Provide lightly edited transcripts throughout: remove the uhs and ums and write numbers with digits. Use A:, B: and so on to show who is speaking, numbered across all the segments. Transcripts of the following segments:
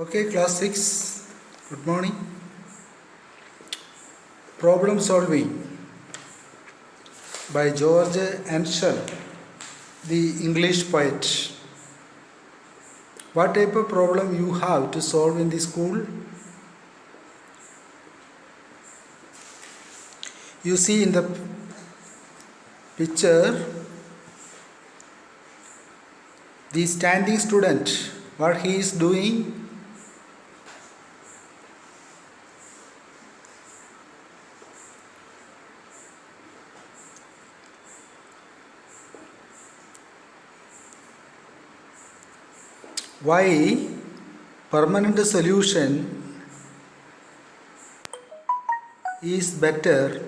A: Okay, class 6, good morning. Problem solving by George Ansel, the English poet. What type of problem you have to solve in the school? You see in the picture the standing student, what he is doing? Why permanent solution is better?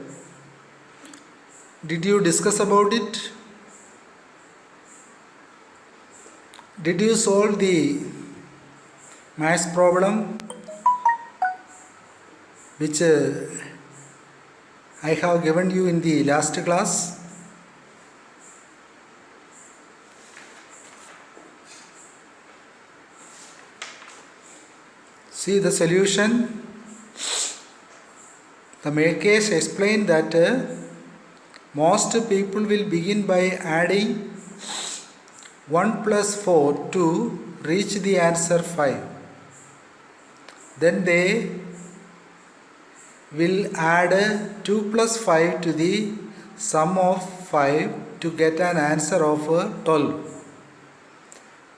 A: Did you discuss about it? Did you solve the maths problem which I have given you in the last class? See the solution. The makers explained that most people will begin by adding 1 plus 4 to reach the answer 5. Then they will add 2 plus 5 to the sum of 5 to get an answer of 12.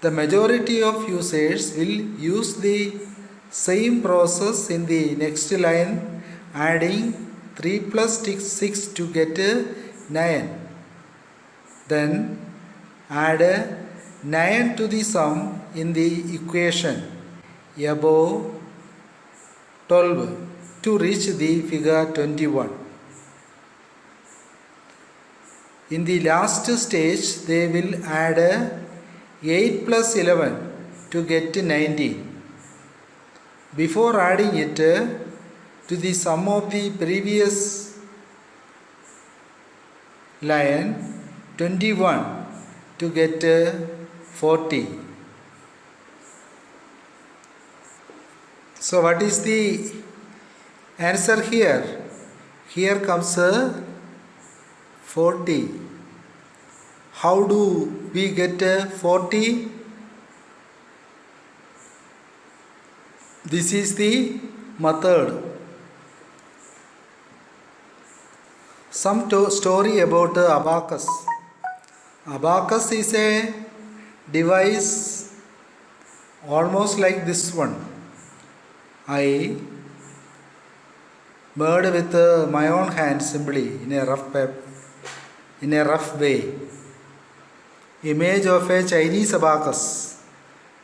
A: The majority of users will use the same process in the next line, adding 3 plus 6 to get 9. Then add 9 to the sum in the equation above 12 to reach the figure 21. In the last stage, they will add 8 plus 11 to get 19. Before adding it to the sum of the previous line 21 to get 40. So what is the answer here? Here comes 40. How do we get 40? This is the method. Some story about abacus. Abacus is a device almost like this one. I made with my own hand simply in a rough way. Image of a Chinese abacus.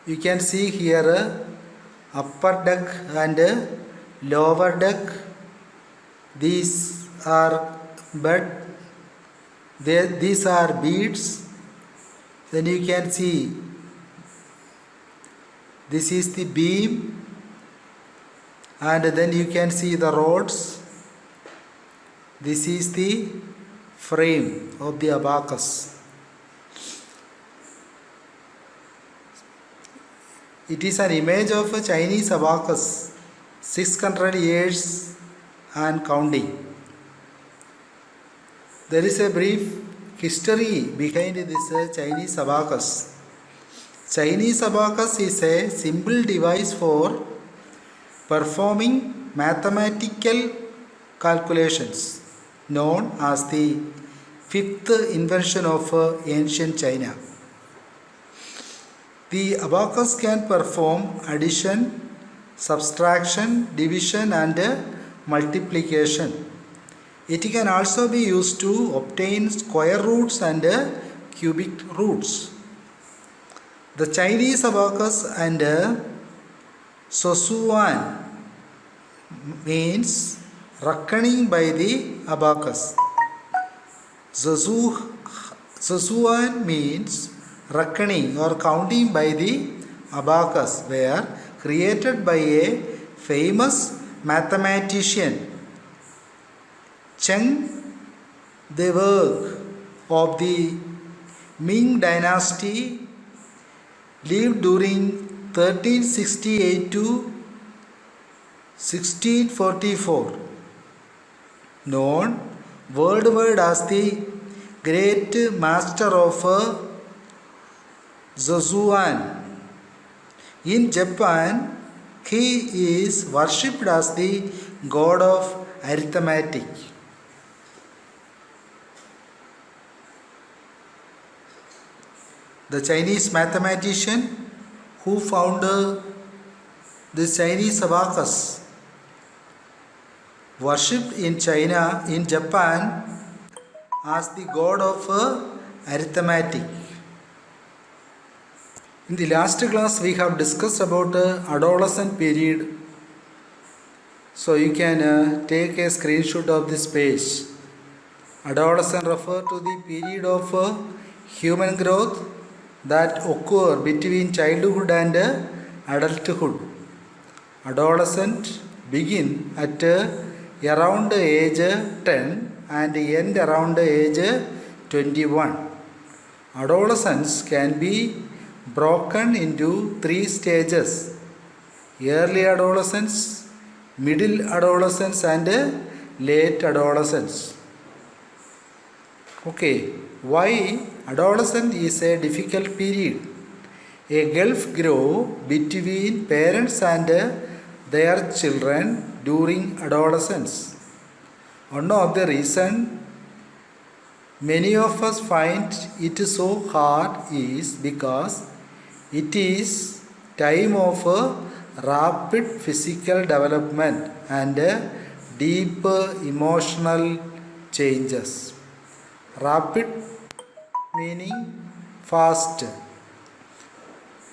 A: You can see here upper deck and lower deck. These are these are beads. Then you can see this is the beam, and then you can see the rods. This is the frame of the abacus. It is an image of a Chinese abacus, 600 years and counting. There is a brief history behind this Chinese abacus. Chinese abacus is a simple device for performing mathematical calculations, known as the fifth invention of ancient China. The abacus can perform addition, subtraction, division and multiplication. It can also be used to obtain square roots and cubic roots. The Chinese abacus and Sosuan means reckoning by the abacus. Sosuan means reckoning or counting by the abacus were created by a famous mathematician, Cheng the work of the Ming dynasty lived during 1368 to 1644, known worldwide as the Great Master of Zozuan. In Japan, he is worshipped as the god of arithmetic. The Chinese mathematician who founded the Chinese abacus, worshipped in China, in Japan, as the god of arithmetic. In the last class we have discussed about adolescent period. So you can take a screenshot of this page. Adolescent refer to the period of human growth that occur between childhood and adulthood. Adolescent begin at around age 10 and end around age 21. Adolescence can be broken into three stages: early adolescence, middle adolescence and late adolescence. Okay, why adolescence is a difficult period? A gulf grows between parents and their children during adolescence. One of the reasons many of us find it so hard is because it is time of rapid physical development and deep emotional changes. Rapid meaning fast.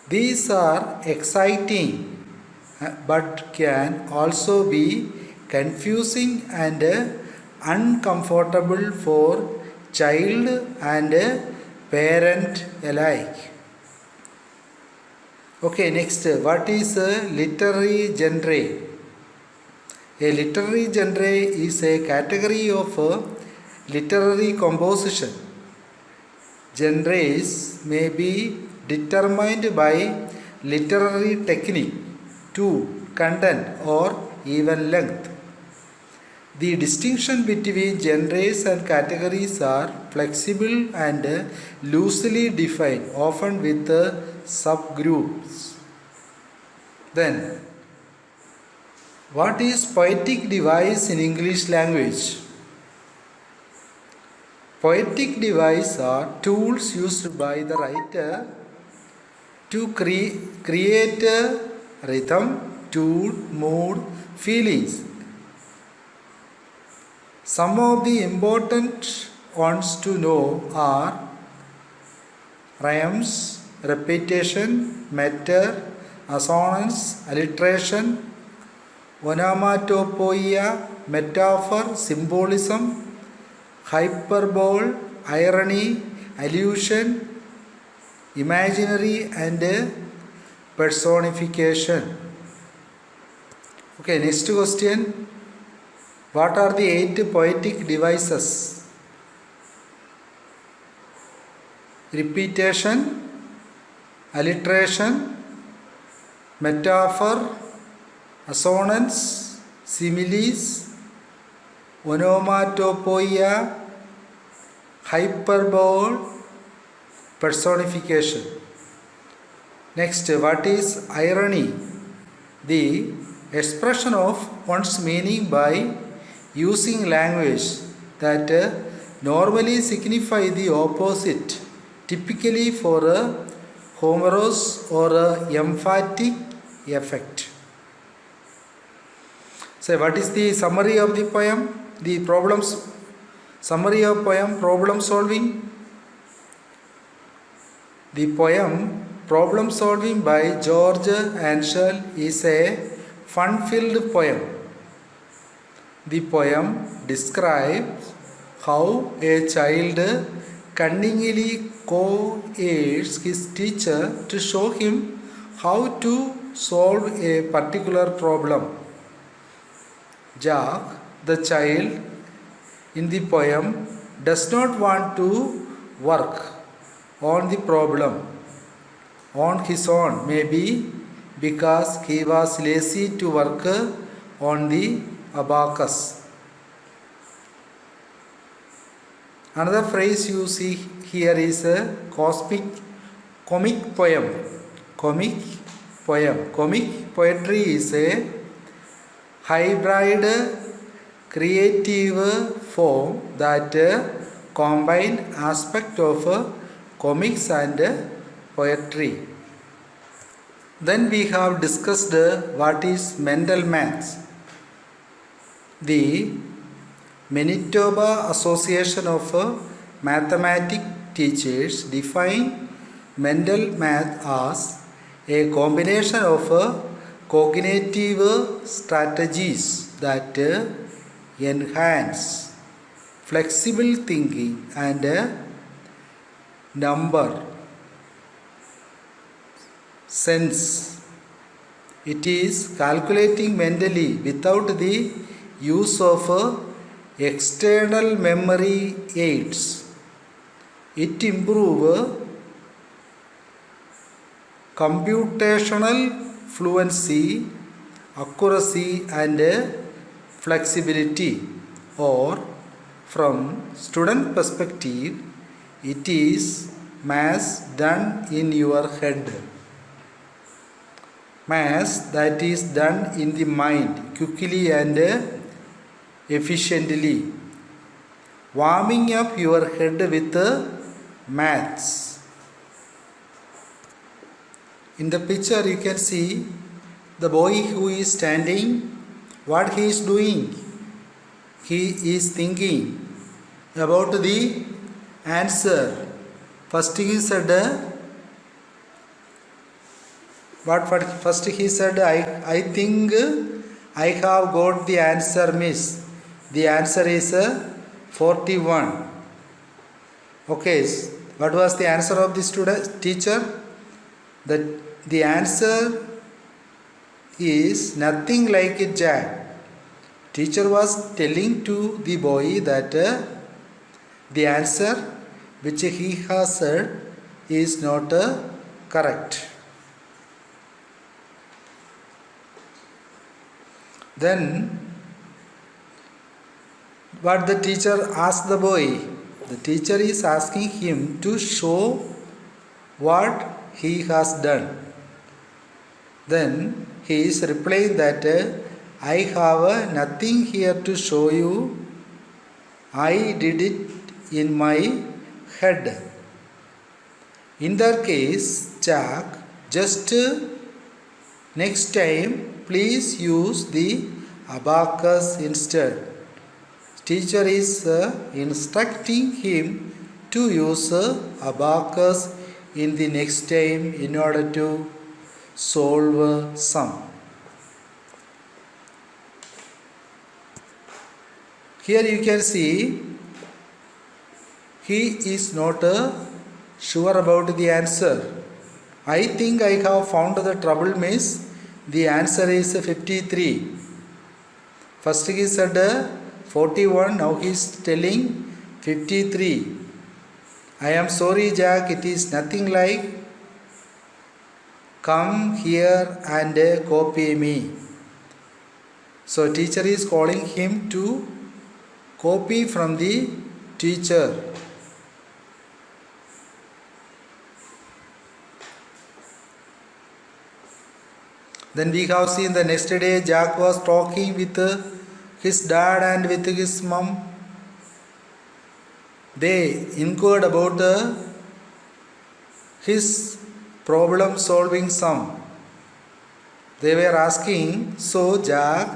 A: These are exciting but can also be confusing and uncomfortable for child and parent alike. Okay, next, what is a literary genre? A literary genre is a category of literary composition. Genres may be determined by literary technique, tone, content, or even length. The distinction between genres and categories are flexible and loosely defined, often with subgroups. Then, what is poetic device in English language? Poetic devices are tools used by the writer to create rhythm, tune, mood, feelings. Some of the important ones to know are rhymes, repetition, meter, assonance, alliteration, onomatopoeia, metaphor, symbolism, hyperbole, irony, allusion, imaginary and personification. Okay, next question. What are the 8 poetic devices? Repetition, alliteration, metaphor, assonance, similes, onomatopoeia, hyperbole, personification. Next, what is irony? The expression of one's meaning by using language that normally signify the opposite, typically for a humorous or a emphatic effect. So, what is the summary of the poem? The problems, summary of poem, problem solving. The poem Problem Solving by George Anshel is a fun-filled poem. The poem describes how a child cunningly coerces his teacher to show him how to solve a particular problem. Jack, the child in the poem, does not want to work on the problem on his own. Maybe because he was lazy to work on the abacus. Another phrase you see here is a comic poem. Comic poem. Comic poetry is a hybrid creative form that combine aspect of comics and poetry. Then we have discussed what is mental maths. The Manitoba Association of Mathematics Teachers define mental math as a combination of cognitive strategies that enhance flexible thinking and number sense. It is calculating mentally without the use of external memory aids. It improves computational fluency, accuracy and flexibility. Or from student perspective, it is maths done in your head. Maths that is done in the mind quickly and efficiently. Warming up your head with maths. In the picture you can see the boy who is standing. What he is doing? He is thinking about the answer. First he said, first he said, I think I have got the answer, miss. The answer is 41. Okay, what was the answer of the teacher? The answer is nothing like it, Jack. Teacher was telling to the boy that the answer which he has said is not correct. Then what the teacher asked the boy? The teacher is asking him to show what he has done. Then he is replying that I have nothing here to show you. I did it in my head. In that case, Jack, just next time please use the abacus instead. Teacher is instructing him to use abacus in the next time in order to solve sum. Here you can see he is not sure about the answer. I think I have found the trouble, miss. The answer is 53. First he said 41, now he is telling 53. I am sorry, Jack, it is nothing like. Come here and copy me. So teacher is calling him to copy from the teacher. Then we have seen the next day Jack was talking with his dad and with his mom. They inquired about his problem solving sum. They were asking, so Jack,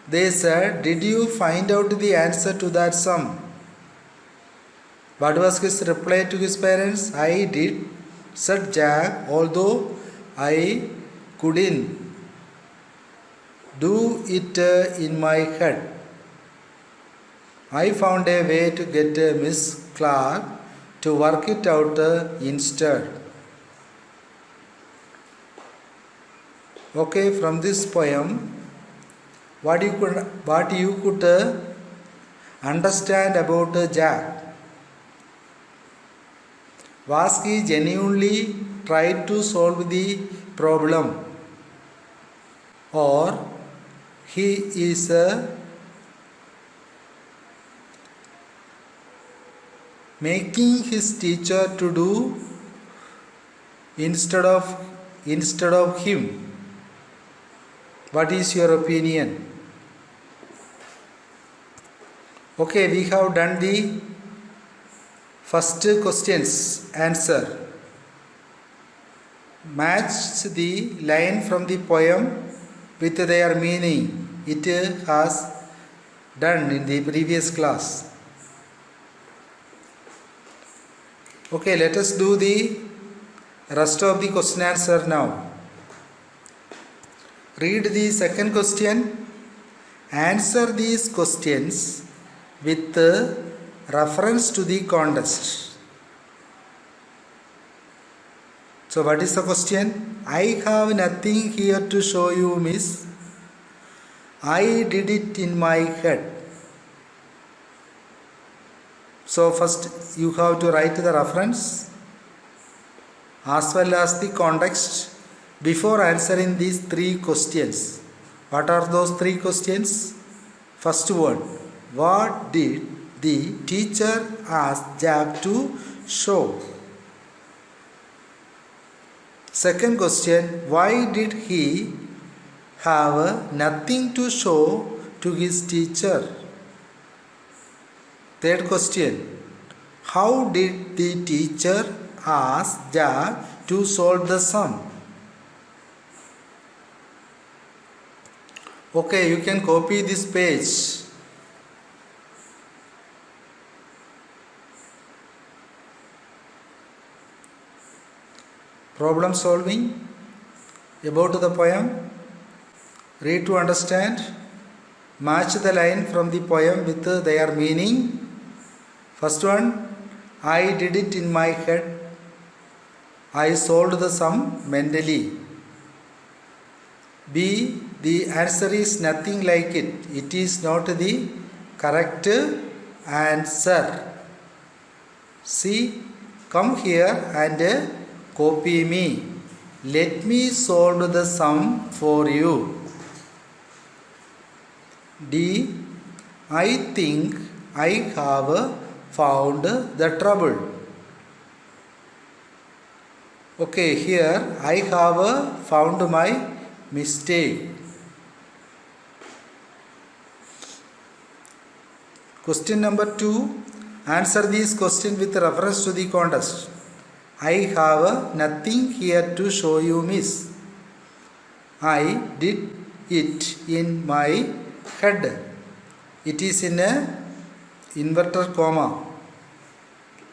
A: they said, did you find out the answer to that sum? What was his reply to his parents? I did, said Jack, although I couldn't do it in my head. I found a way to get Miss Clark to work it out instead. Okay, from this poem, what you could understand about Jack? Was he genuinely tried to solve the problem? or he is making his teacher to do instead of him. What is your opinion? Okay, we have done the first question's answer. Match the line from the poem with their meaning. It has done in the previous class. Okay, let us do the rest of the question answer now. Read the second question. Answer these questions with reference to the context. So what is the question? I have nothing here to show you, miss. I did it in my head. So first you have to write the reference as well as the context before answering these three questions. What are those three questions? First one, what did the teacher ask Jack to show? Second question, why did he have nothing to show to his teacher? Third question, how did the teacher ask Jack to solve the sum? Okay, you can copy this page. Problem solving about the poem. Read to understand. Match the line from the poem with their meaning. First one, I did it in my head. I solved the sum mentally. B, the answer is nothing like it. It is not the correct answer. C, come here and copy me. Let me solve the sum for you. D, I think I have found the trouble. Okay, here I have found my mistake. Question number 2. Answer this question with reference to the context. I have nothing here to show you, miss. I did it in my head. It is in a inverted comma.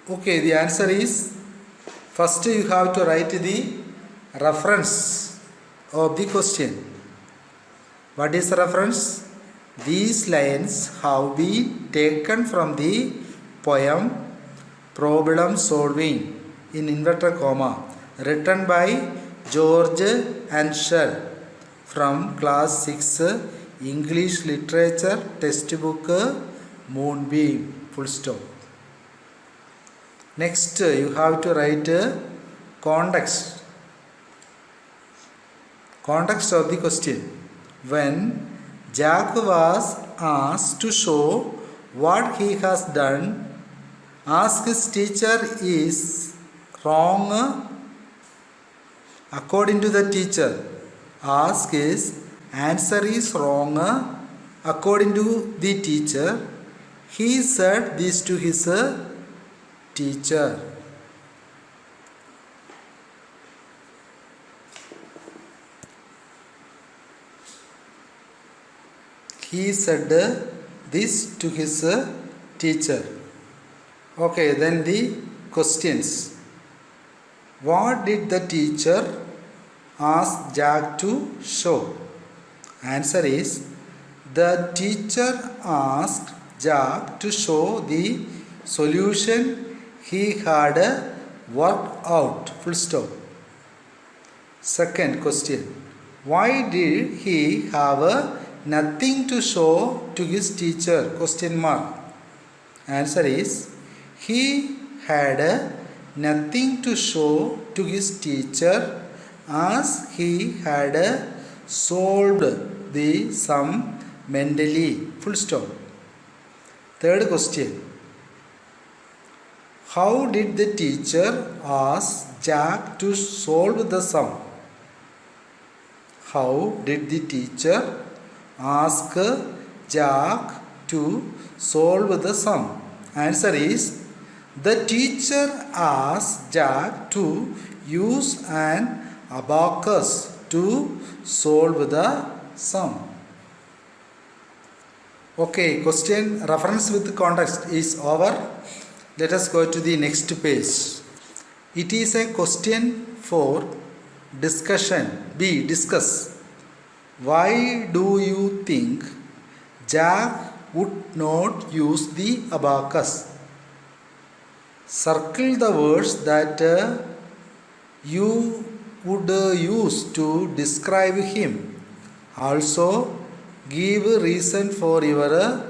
A: Okay, the answer is, first you have to write the reference of the question. What is the reference? These lines have been taken from the poem Problem Solving in inverted comma, written by George Anshel from class 6 English literature textbook Moonbeam. Full stop. Next you have to write context. Context of the question. When Jack was asked to show what he has done, ask his teacher is wrong according to the teacher. Ask his answer is wrong according to the teacher. He said this to his teacher. He said this to his teacher. Okay, then the questions. What did the teacher ask Jack to show? Answer is, the teacher asked Jack to show the solution he had worked out. Full stop. Second question. Why did he have nothing to show to his teacher? Question mark. Answer is, he had nothing to show to his teacher as he had solved the sum mentally. Full stop. Third question. How did the teacher ask Jack to solve the sum? How did the teacher ask Jack to solve the sum? Answer is, the teacher asked Jack to use an abacus to solve the sum. Okay, question reference with context is over. Let us go to the next page. It is a question for discussion. B. Discuss. Why do you think Jack would not use the abacus? Circle the words that you would use to describe him. Also, give reason for your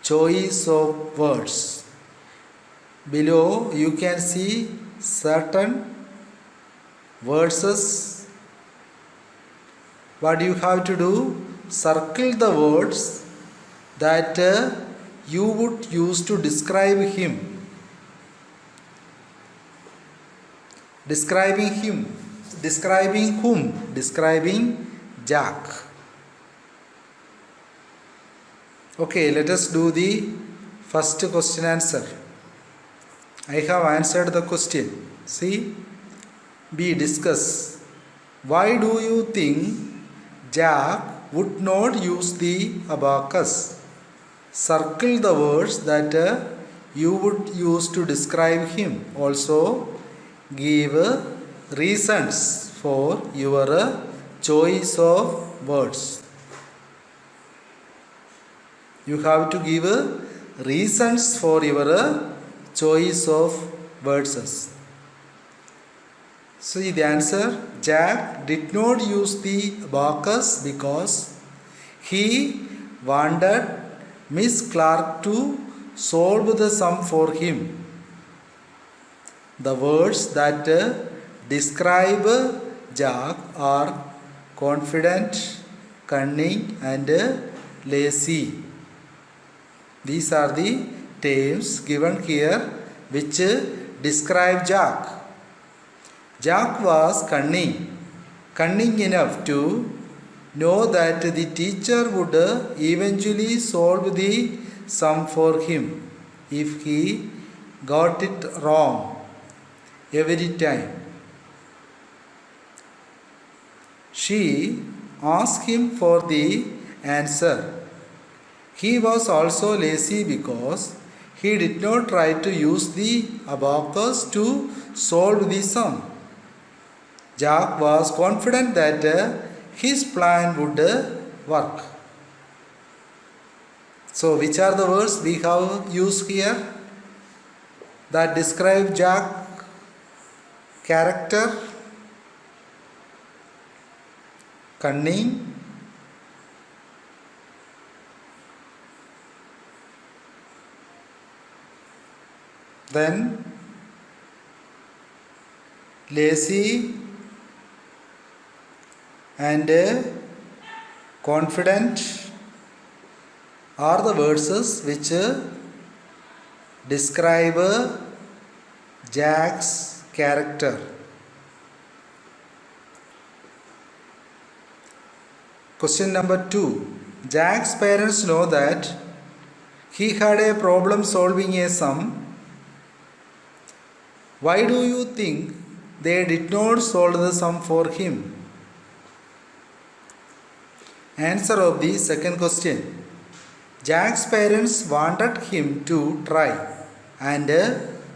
A: choice of words. Below you can see certain verses. What you have to do? Circle the words that you would use to describe him. Describing him. Describing whom? Describing Jack. Okay, let us do the first question answer. I have answered the question. See? B. Discuss. Why do you think Jack would not use the abacus? Circle the words that you would use to describe him. Also, give reasons for your choice of words. You have to give reasons for your choice of words. See the answer. Jack did not use the abacus because he wanted Miss Clark to solve the sum for him. The words that describe Jack are confident, cunning, and lazy. These are the terms given here which describe Jack. Jack was cunning enough to know that the teacher would eventually solve the sum for him if he got it wrong every time. She asked him for the answer. He was also lazy because he did not try to use the abacus to solve the sum. Jack was confident that his plan would work. So, which are the words we have used here that describe Jack's character? Cunning, then lazy and confident are the words which describe Jack's character. Question number 2. Jack's parents know that he had a problem solving a sum. Why do you think they did not solve the sum for him? Answer of the second question. Jack's parents wanted him to try and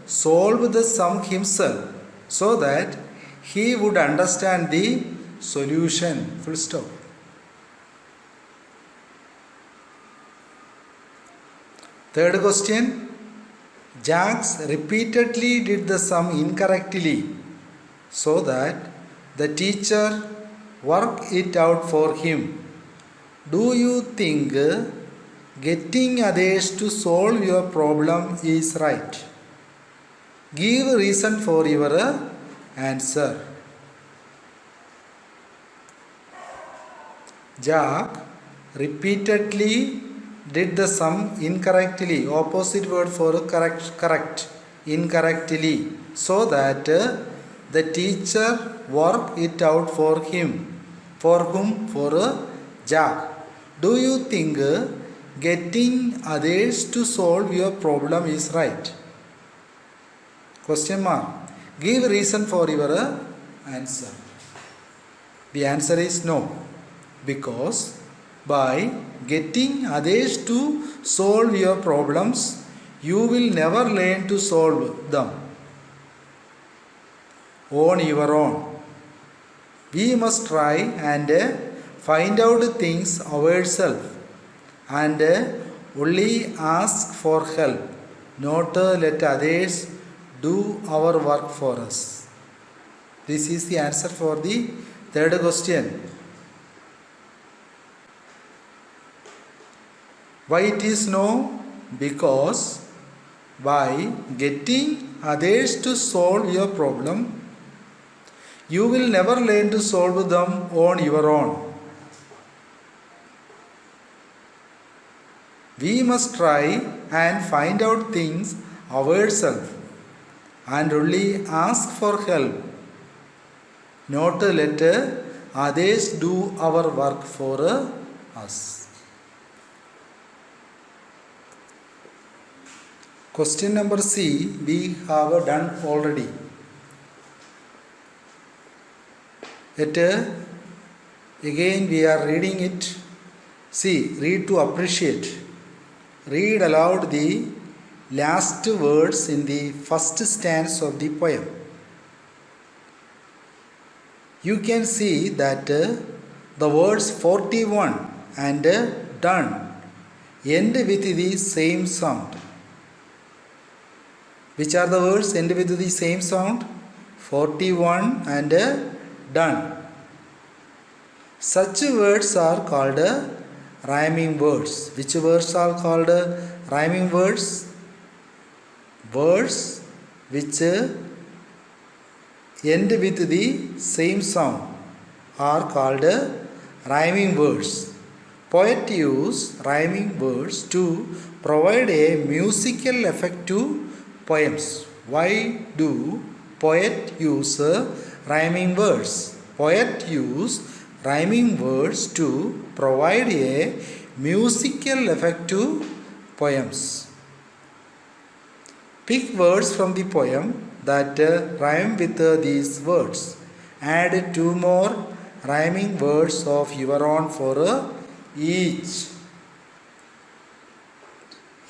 A: solve the sum himself so that he would understand the solution. Full stop. Third question. Jack repeatedly did the sum incorrectly so that the teacher worked it out for him. Do you think getting others to solve your problem is right? Give a reason for your answer. Jack repeatedly did the sum incorrectly. Opposite word for correct. Incorrectly. So that the teacher worked it out for him. For whom? For Jack. Do you think getting others to solve your problem is right? Question mark. Give reason for your answer. The answer is no. Because by getting others to solve your problems, you will never learn to solve them on your own. We must try and find out things ourselves and only ask for help, not let others do our work for us. This is the answer for the third question. Why it is no? Because by getting others to solve your problem, you will never learn to solve them on your own. We must try and find out things ourselves and only ask for help, not let others do our work for us. Question number C we have done already. Again we are reading it. See, read to appreciate. Read aloud the last words in the first stanza of the poem. You can see that the words 41 and done end with the same sound. Which are the words end with the same sound? 41 and done. Such words are called rhyming words. Which words are called rhyming words? Words which end with the same sound are called rhyming words. Poet use rhyming words to provide a musical effect to poems. Why do poet use rhyming words? Poet use rhyming words to provide a musical effect to poems. Pick words from the poem that rhyme with these words. Add 2 more rhyming words of your own for each.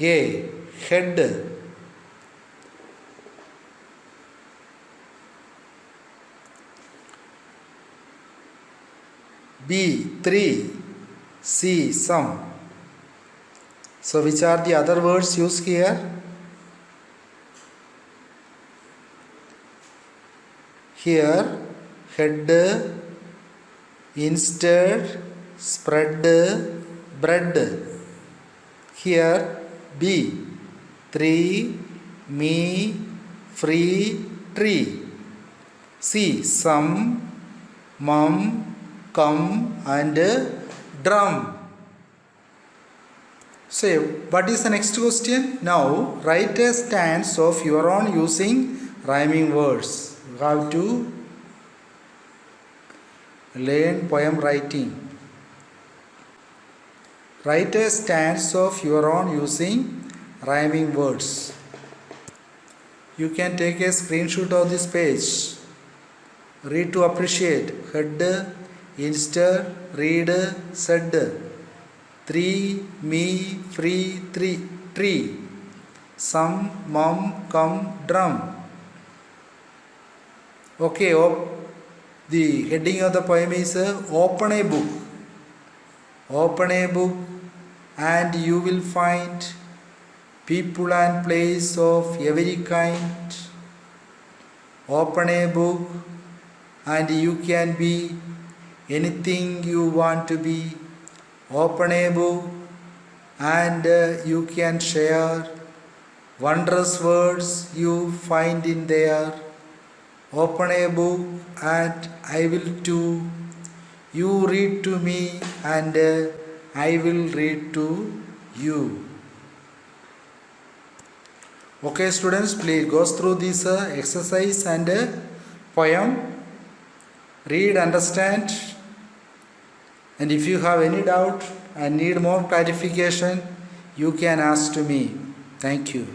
A: A. Head. B. 3. C. Some. So which are the other words used here? Here head, instead, spread, bread. Here B. 3, me, free, tree. C. Some, mum, come and drum. So what is the next question? Now write a stanza of your own using rhyming words. You have to learn poem writing. Write a stanza of your own using rhyming words. You can take a screenshot of this page. Read to appreciate. Head, instead, read, said. 3, me, free, tree. Some, mum, come, drum. Okay, the heading of the poem is Open a book. Open a book and you will find people and place of every kind. Open a book and you can be anything you want to be. Open a book and you can share wondrous words you find in there. Open a book and I will too. You read to me and I will read to you. Okay students, please go through this exercise and poem. Read, understand, and if you have any doubt and need more clarification, you can ask to me. Thank you.